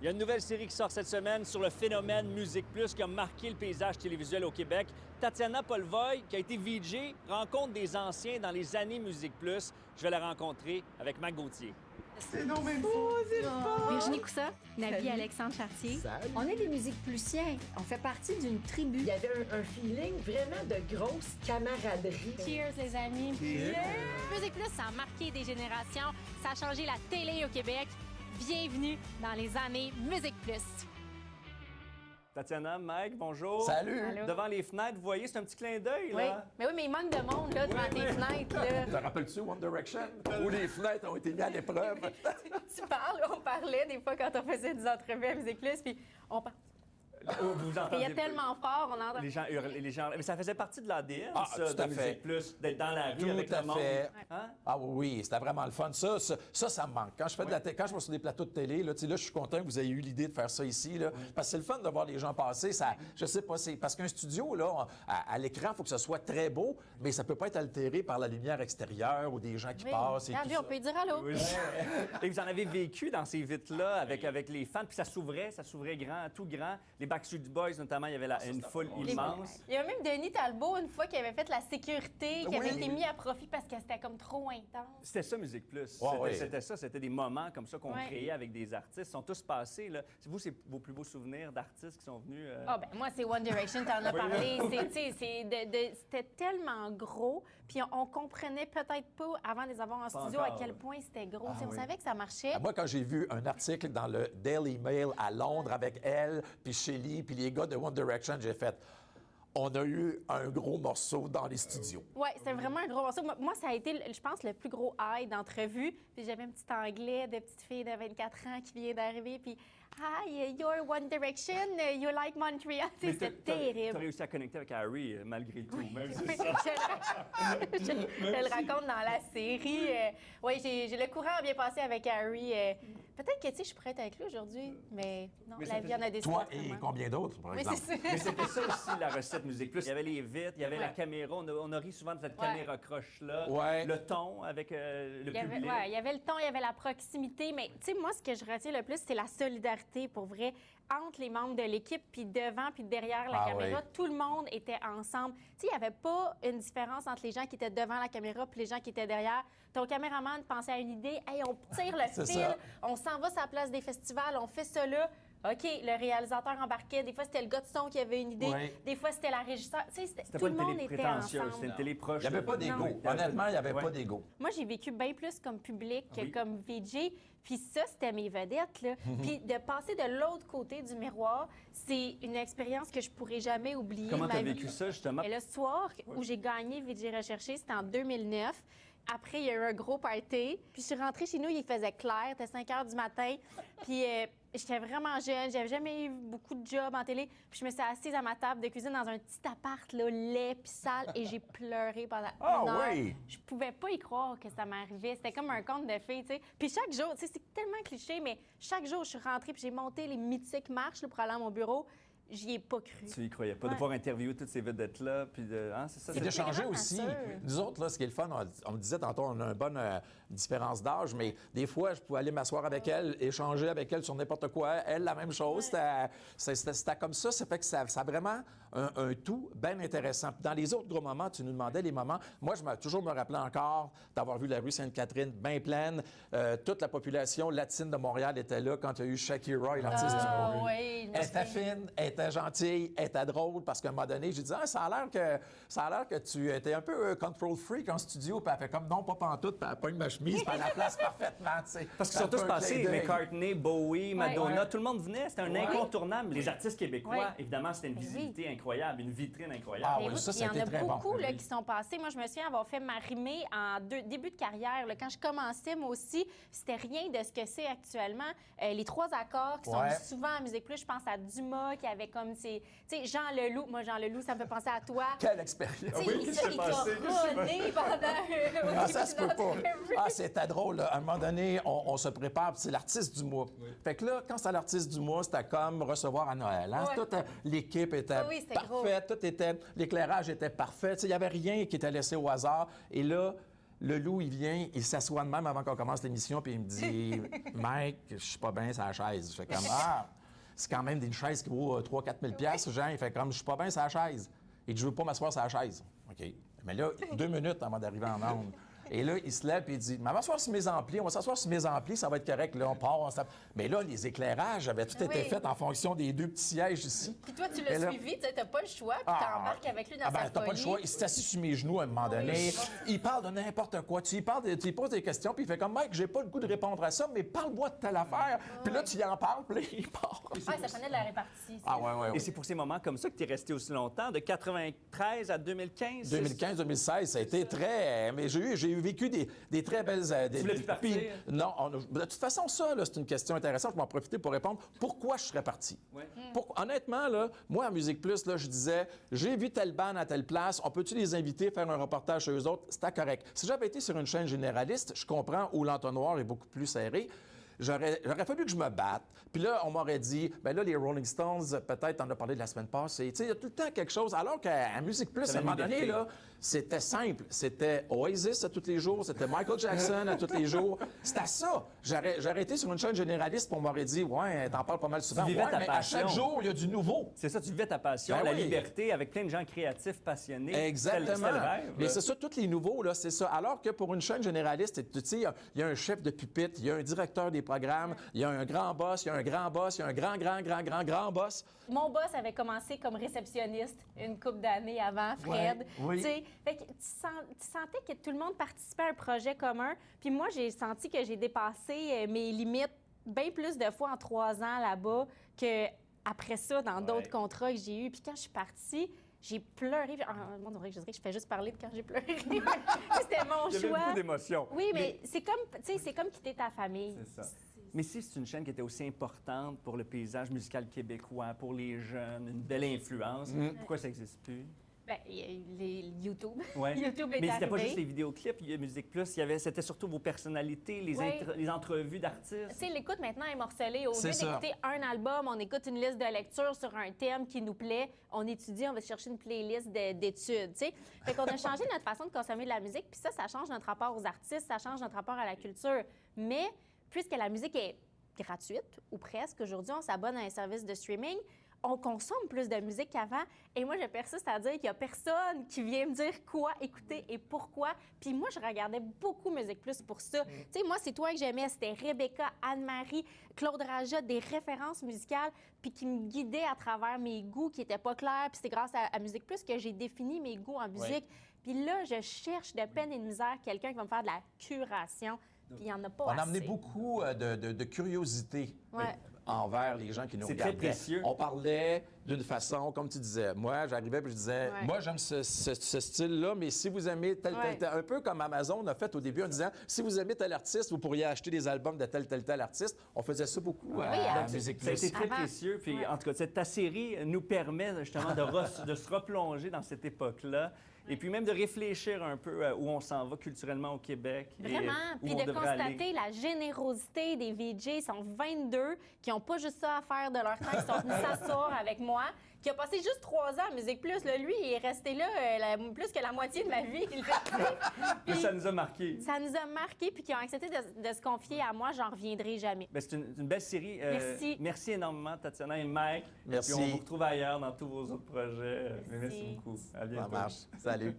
Il y a une nouvelle série qui sort cette semaine sur le phénomène Musique Plus qui a marqué le paysage télévisuel au Québec. Tatiana Polvoy, qui a été VJ, rencontre des anciens dans les années Musique Plus. Je vais la rencontrer avec Mac Gauthier. C'est non même fun! Virginie Coussa, Navi Alexandre Chartier. Salut. On est des musiques plusiens. On fait partie d'une tribu. Il y avait un feeling vraiment de grosse camaraderie. Cheers, les amis. Musique Plus, ça a marqué des générations. Ça a changé la télé au Québec. Bienvenue dans les années Musique Plus. Tatiana, Mike, bonjour. Salut! Allô? Devant les fenêtres, vous voyez, c'est un petit clin d'œil, Oui, là. mais oui, mais il manque de monde là, devant tes fenêtres. Là. Te rappelles-tu One Direction? Où les fenêtres ont été mises à l'épreuve? Tu parles, on parlait des fois quand on faisait des entrevues à Musique Plus, puis on parle. Vous Il entendez y a tellement fort, on entend. les gens hurler, les gens... Mais ça faisait partie de l'ADN, Ah, ça, tout à de fait. Musique Plus, d'être dans la rue Tout avec à le monde. fait. Hein? Ah oui, c'était vraiment le fun. Ça me manque. Quand je fais quand je vais sur des plateaux de télé, là, je suis content que vous ayez eu l'idée de faire ça ici. Là, parce que c'est le fun de voir les gens passer. Ça, je sais pas, c'est parce qu'un studio, là, à l'écran, il faut que ce soit très beau, mais ça peut pas être altéré par la lumière extérieure ou des gens qui Oui. passent. Et Regarde, tout lui, on ça. peut lui dire allô. Oui. Et vous en avez vécu dans ces vitres-là avec les fans, puis ça s'ouvrait grand, tout grand. Les Backstreet Boys, notamment, il y avait une foule immense. Il y a même Denis Talbot, une fois, qui avait fait la sécurité, qui avait Oui. été mis à profit parce que c'était comme trop intense. C'était ça, Musique Plus. Ouais, ouais. C'était ça, c'était des moments comme ça qu'on Ouais. créait avec des artistes. Ils sont tous passés, là. Vous, c'est vos plus beaux souvenirs d'artistes qui sont venus... Ah ben moi, c'est One Direction, t'en as parlé. C'était tellement gros, puis on comprenait peut-être pas, avant de les avoir en studio, encore, à quel ouais. point c'était gros. Tu sais, oui. On savait que ça marchait. Ah, moi, quand j'ai vu un article dans le Daily Mail à Londres avec elle, puis Shelly, puis les gars de One Direction, j'ai fait « On a eu un gros morceau dans les studios. » Oui, c'est vraiment un gros morceau. Moi, ça a été, je pense, le plus gros high d'entrevue. Puis j'avais un petit anglais de petite fille de 24 ans qui vient d'arriver, puis « Hi, you're One Direction, you like Montreal. » Tu sais, C'était T'as terrible. réussi à connecter avec Harry, malgré tout. Même si Oui, ça... je le raconte dans la série. Oui, j'ai le courant bien passé avec Harry. Peut-être que, tu sais, je pourrais être avec lui aujourd'hui, mais non, Mais la ça vie en a décidé Toi et autrement. combien d'autres, par Oui, exemple? c'est ça. Mais c'était ça aussi, la recette Musique Plus. Il y avait les vitres, il y avait la Ouais. caméra. On a ri souvent de cette Ouais. caméra croche-là. Ouais. Le ton avec le Il y avait, public. il y avait le ton, il y avait la proximité, mais tu sais, moi, ce que je retiens le plus, c'est la solidarité, pour vrai, entre les membres de l'équipe, puis devant, puis derrière la Ah caméra. oui. Tout le monde était ensemble. Tu sais, il n'y avait pas une différence entre les gens qui étaient devant la caméra puis les gens qui étaient derrière. Ton caméraman pensait à une idée, hey, on tire le C'est fil, ça. on s'en va sur la place des festivals, on fait ça là. OK, le réalisateur embarquait. Des fois, c'était le gars de son qui avait une idée. Oui. Des fois, c'était la régisseur. Tu sais, C'était tout pas le une monde télé était prétentieuse, ensemble. c'était une télé proche. Il n'y avait pas d'égo. Non. Honnêtement, il n'y avait Ouais. pas d'égo. Moi, j'ai vécu bien plus comme public que Oui. comme VJ. Puis ça, c'était mes vedettes. Là. Puis de passer de l'autre côté du miroir, c'est une expérience que je pourrais jamais oublier. Comment de t'as ma vécu vie. ça, justement? Et le soir où j'ai gagné VJ Recherché, c'était en 2009. Après, il y a eu un gros party. Puis je suis rentrée chez nous, il faisait clair, c'était 5 heures du matin. Puis j'étais vraiment jeune, j'avais jamais eu beaucoup de jobs en télé. Puis je me suis assise à ma table de cuisine dans un petit appart, là, laid puis sale, et j'ai pleuré pendant Ah une heure. oui! Je pouvais pas y croire que ça m'arrivait. C'était comme un conte de fées, tu sais. Puis chaque jour, tu sais, c'est tellement cliché, mais chaque jour, je suis rentrée puis j'ai monté les mythiques marches là, pour aller à mon bureau. J'y ai pas cru. Tu y croyais pas, de Ouais. pouvoir interviewer toutes ces vedettes-là, puis de... Hein, c'est ça? Et c'est- d'échanger vraiment aussi. sûr. Nous autres, là, ce qui est le fun, on me disait tantôt, on a une bonne différence d'âge, mais des fois, je pouvais aller m'asseoir avec elle, échanger avec elle sur n'importe quoi. Elle, la même chose. C'était comme ça. Ça fait que ça a vraiment un tout bien intéressant. Puis dans les autres gros moments, tu nous demandais les moments. Moi, je toujours me rappelais encore d'avoir vu la rue Sainte-Catherine bien pleine. Toute la population latine de Montréal était là quand il y a eu Shakira et l'artiste du Ah, mois. oui, je me Elle était souviens. fine, elle était gentille, elle était drôle, parce qu'à un moment donné, j'ai dit, ah, ça a l'air que tu étais un peu control freak en studio, puis elle fait comme non, pas pantoute, puis elle pogne ma chemise, puis elle la place parfaitement, tu sais. Parce qu'ils sont tous passés, McCartney, Bowie, Madonna, tout le monde venait, c'était un incontournable. Les artistes québécois, Ouais. évidemment, c'était une Ben oui. visibilité incroyable, une vitrine Ah incroyable. oui, Écoute, ça, il y en c'était a très bon. beaucoup là, Oui. qui sont passés. Moi, je me souviens avoir fait m'arrimer en début de carrière. Là, quand je commençais, moi aussi, c'était rien de ce que c'est actuellement. Les trois accords qui sont Ouais. souvent à Musique Plus, je pense à Dumas, qui avait comme ses... Tu sais, Jean Leloup. Moi, Jean Leloup, ça me fait penser à toi. Quelle expérience! Tu sais, oui, il qu'est-ce qui t'a s'est passé? rodé pendant... Ah, ça se peut pas. entrevue. Ah, c'était drôle. Là. À un moment donné, on se prépare, puis c'est l'artiste du mois. Fait que là, quand c'est l'artiste du mois, c'était comme recevoir à Noël. Hein? Ouais. Toute l'équipe était Oui, c'était parfaite, tout était, l'éclairage était parfait. Tu sais, il n'y avait rien qui était laissé au hasard. Et là, Le loup, il vient, il s'assoit de même avant qu'on commence l'émission, puis il me dit « Mike, je suis pas bien sur la chaise. » Je fais comme « Ah, c'est quand même une chaise qui vaut 3 000 à 4 000 Jean. Il fait comme « Je suis pas bien sur la chaise. » Et que je veux pas m'asseoir sur la chaise. OK. Mais là, 2 minutes avant d'arriver en onde. Et là, il se lève et il dit « Mais on va s'asseoir sur mes amplis, on va s'asseoir sur mes amplis, ça va être correct. » Là, on part, on se tape. Mais là, les éclairages avaient tout été faits en fonction des 2 petits sièges ici. Puis toi, tu l'as suivi, tu n'as pas le choix, puis t'embarques avec lui dans sa T'as pas le folie. choix. Il s'est assis sur mes genoux à un moment donné. Il parle de n'importe quoi. Tu lui poses des questions, puis il fait comme Mike, j'ai pas le goût de répondre à ça, mais parle-moi de telle affaire. Puis là, tu y en parles, puis là, il part. Ça prenait de la répartie. Ah, ouais. Et c'est pour ces moments comme ça que tu es resté aussi longtemps, de 93 à 2015? 2015-2016, ça a été très. Mais j'ai vécu des très belles. Tu voulais plus partir? Non, de toute façon, ça, là, c'est une question intéressante. Je vais en profiter pour répondre. Pourquoi je serais parti? Ouais. Honnêtement, là, moi, à Musique Plus, là, je disais, j'ai vu telle bande à telle place, on peut-tu les inviter, faire un reportage chez eux autres? C'était correct. Si j'avais été sur une chaîne généraliste, je comprends où l'entonnoir est beaucoup plus serré. J'aurais fallu que je me batte. Puis là, on m'aurait dit, ben là, les Rolling Stones, peut-être, on a parlé de la semaine passée. Tu sais, il y a tout le temps quelque chose. Alors qu'à Musique Plus, à un moment donné, là, c'était simple. C'était Oasis à tous les jours, c'était Michael Jackson à tous les jours. C'était ça. J'aurais été sur une chaîne généraliste, puis on m'aurait dit, ouais, t'en parles pas mal souvent. Tu vivais ta mais passion. à chaque jour, il y a du nouveau. C'est ça, tu vivais ta passion, Ben la oui. liberté, avec plein de gens créatifs, passionnés. Exactement. C'était le rêve. Mais c'est ça, tous les nouveaux, là, c'est ça. Alors que pour une chaîne généraliste, tu sais, il y a un chef de pupitre, il y a un directeur des programmes, il y a un grand boss, il y a un grand boss, il y a un grand boss. Mon boss avait commencé comme réceptionniste une couple d'années avant, Fred. Ouais, oui. Tu sais, fait que tu sentais que tout le monde participait à un projet commun. Puis moi, j'ai senti que j'ai dépassé mes limites bien plus de fois en 3 ans là-bas qu'après ça dans d'autres contrats que j'ai eus. Puis quand je suis partie, j'ai pleuré. On dirait que je dirais que je fais juste parler de quand j'ai pleuré. C'était mon Il y avait choix. beaucoup d'émotions. Oui, mais c'est comme, tu sais, c'est comme quitter ta famille. C'est ça. Mais si c'est une chaîne qui était aussi importante pour le paysage musical québécois, pour les jeunes, une belle influence, pourquoi ça n'existe plus? Ben, il y a eu les YouTube. Ouais. YouTube est Mais c'était pas arrivé. juste les vidéoclips, il y a Musique Plus, c'était surtout vos personnalités, Ouais. les entrevues Tu d'artistes. sais, l'écoute maintenant est morcelée. Au lieu C'est ça. d'écouter un album, on écoute une liste de lecture sur un thème qui nous plaît. On étudie, on va chercher une playlist d'études, tu sais. Fait qu'on a changé notre façon de consommer de la musique, puis ça change notre rapport aux artistes, ça change notre rapport à la culture. Mais puisque la musique est gratuite, ou presque, aujourd'hui, on s'abonne à un service de streaming, on consomme plus de musique qu'avant. Et moi, je persiste à dire qu'il n'y a personne qui vient me dire quoi écouter et pourquoi. Puis moi, je regardais beaucoup Musique Plus pour ça. Tu sais, moi, c'est toi que j'aimais. C'était Rebecca, Anne-Marie, Claude Raja, des références musicales, puis qui me guidaient à travers mes goûts qui n'étaient pas clairs. Puis c'est grâce à Musique Plus que j'ai défini mes goûts en musique. Puis là, je cherche de peine et de misère quelqu'un qui va me faire de la curation. Puis il n'y en a pas On assez. a amené beaucoup de curiosité Ouais. envers les gens qui nous C'est très regardaient. précieux. On parlait d'une façon, comme tu disais. Moi, j'arrivais et je disais, Ouais. moi, j'aime ce style-là, mais si vous aimez tel, un peu comme Amazon a fait au début en disant, si vous aimez tel artiste, vous pourriez acheter des albums de tel artiste. On faisait ça beaucoup à donc Musique Ça a Plus. été très Avant. précieux. Puis, en tout cas, ta série nous permet justement de se replonger dans cette époque-là. Et puis même de réfléchir un peu où on s'en va culturellement au Québec. Vraiment. Et Puis où on de devrait constater aller. la générosité des VJ. Ils sont 22 qui n'ont pas juste ça à faire de leur temps. Ils sont venus s'asseoir avec moi. Qui a passé juste 3 ans à Musique Plus. Là, lui, il est resté là plus que la moitié de ma vie. Mais ça nous a marqués. Ça nous a marqué. Puis qui ont accepté de se confier à moi. J'en reviendrai jamais. Ben, c'est une belle série. Merci. Merci énormément, Tatiana et Mike. Merci. Puis on vous retrouve ailleurs dans tous vos autres projets. Merci beaucoup. À bientôt. Ça marche. Salut.